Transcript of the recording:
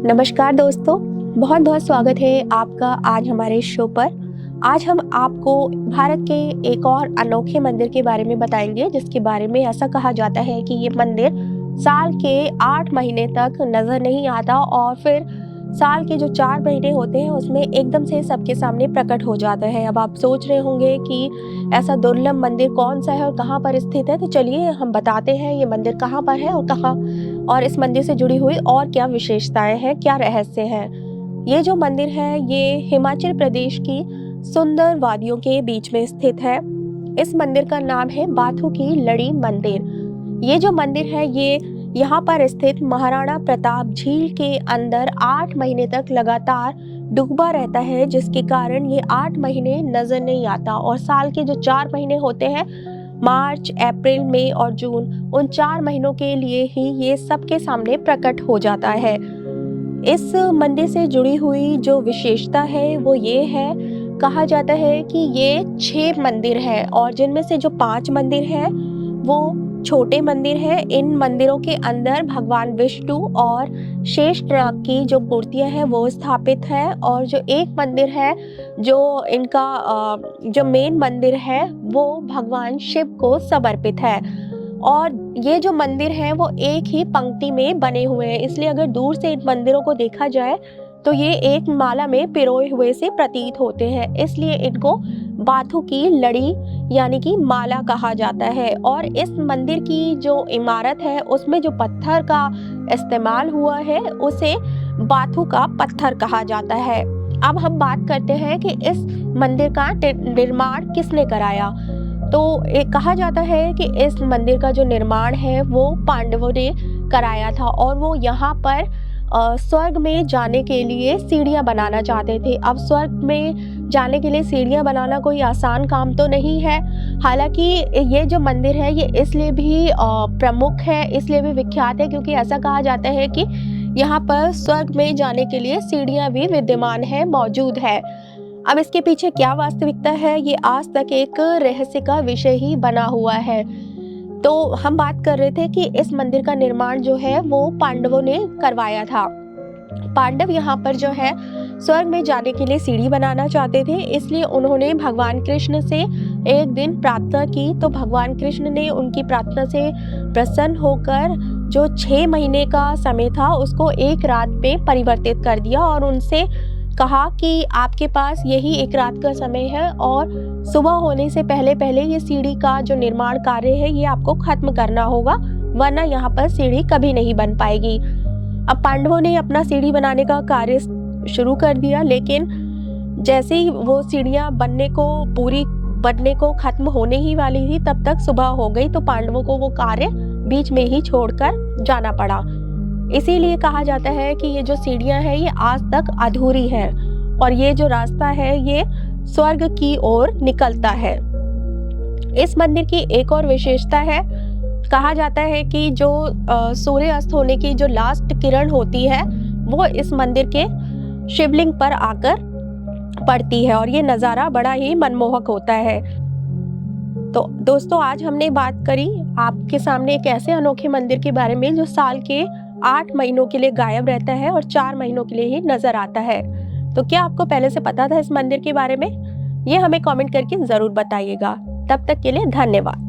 नमस्कार दोस्तों, बहुत बहुत स्वागत है आपका आज हमारे शो पर। आज हम आपको भारत के एक और अनोखे मंदिर के बारे में बताएंगे, जिसके बारे में ऐसा कहा जाता है कि ये मंदिर साल के 8 महीने तक नज़र नहीं आता और फिर साल के जो 4 महीने होते हैं उसमें एकदम से सबके सामने प्रकट हो जाता है। अब आप सोच रहे होंगे कि ऐसा दुर्लभ मंदिर कौन सा है और कहाँ पर स्थित है, तो चलिए हम बताते हैं ये मंदिर कहाँ पर है और कहाँ, और इस मंदिर से जुड़ी हुई और क्या विशेषताएं हैं, क्या रहस्य है। ये जो मंदिर है ये हिमाचल प्रदेश की सुंदर वादियों के बीच में स्थित है। इस मंदिर का नाम है बाथू की लड़ी मंदिर। ये जो मंदिर है ये यहाँ पर स्थित महाराणा प्रताप झील के अंदर 8 महीने तक लगातार डूबा रहता है, जिसके कारण ये 8 महीने नजर नहीं आता और साल के जो 4 महीने होते हैं, मार्च, अप्रैल, मई और जून, उन 4 महीनों के लिए ही ये सबके सामने प्रकट हो जाता है। इस मंदिर से जुड़ी हुई जो विशेषता है वो ये है, कहा जाता है कि ये 6 मंदिर हैं और जिनमें से जो 5 मंदिर हैं वो छोटे मंदिर हैं। इन मंदिरों के अंदर भगवान विष्णु और शेषनाग की जो मूर्तियां हैं वो स्थापित है और जो एक मंदिर है, जो इनका जो मेन मंदिर है वो भगवान शिव को समर्पित है। और ये जो मंदिर है वो एक ही पंक्ति में बने हुए हैं, इसलिए अगर दूर से इन मंदिरों को देखा जाए तो ये एक माला में पिरोए हुए से प्रतीत होते हैं, इसलिए इनको बाथू की लड़ी यानी कि माला कहा जाता है। और इस मंदिर की जो इमारत है उसमें जो पत्थर का इस्तेमाल हुआ है उसे बाथू का पत्थर कहा जाता है। अब हम बात करते हैं कि इस मंदिर का निर्माण किसने कराया। तो कहा जाता है कि इस मंदिर का जो निर्माण है वो पांडवों ने कराया था और वो यहाँ पर स्वर्ग में जाने के लिए सीढ़ियाँ बनाना चाहते थे। अब स्वर्ग में जाने के लिए सीढ़ियाँ बनाना कोई आसान काम तो नहीं है। हालांकि ये जो मंदिर है ये इसलिए भी प्रमुख है, इसलिए भी विख्यात है क्योंकि ऐसा कहा जाता है कि यहाँ पर स्वर्ग में जाने के लिए सीढ़ियाँ भी विद्यमान है, मौजूद है। अब इसके पीछे क्या वास्तविकता है ये आज तक एक रहस्य का विषय ही बना हुआ है। तो हम बात कर रहे थे कि इस मंदिर का निर्माण जो है वो पांडवों ने करवाया था। पांडव यहाँ पर जो है स्वर्ग में जाने के लिए सीढ़ी बनाना चाहते थे, इसलिए उन्होंने भगवान कृष्ण से एक दिन प्रार्थना की। तो भगवान कृष्ण ने उनकी प्रार्थना से प्रसन्न होकर जो 6 महीने का समय था उसको एक रात में परिवर्तित कर दिया और उनसे कहा कि आपके पास यही एक रात का समय है और सुबह होने से पहले पहले ये सीढ़ी का जो निर्माण कार्य है ये आपको खत्म करना होगा, वरना यहाँ पर सीढ़ी कभी नहीं बन पाएगी। अब पांडवों ने अपना सीढ़ी बनाने का कार्य शुरू कर दिया, लेकिन जैसे ही वो सीढ़ियाँ बनने को खत्म होने ही वाली थी तब तक सुबह हो गई, तो पांडवों को वो कार्य बीच में ही छोड़कर जाना पड़ा। इसीलिए कहा जाता है कि ये जो सीढ़ियाँ हैं ये आज तक अधूरी हैं और ये जो रास्ता है ये स्वर्ग की ओर निकलता है। इस मंदिर की एक और विशेषता है, कहा जाता है कि जो सूर्य अस्त होने की जो लास्ट किरण होती है वो इस मंदिर के शिवलिंग पर आकर पड़ती है और ये नज़ारा बड़ा ही मनमोहक होता है। तो दोस्तों आज हमने बात करी आपके सामने एक ऐसे अनोखे मंदिर के बारे में जो साल के 8 महीनों के लिए गायब रहता है और 4 महीनों के लिए ही नजर आता है। तो क्या आपको पहले से पता था इस मंदिर के बारे में? ये हमें कमेंट करके जरूर बताइएगा। तब तक के लिए धन्यवाद।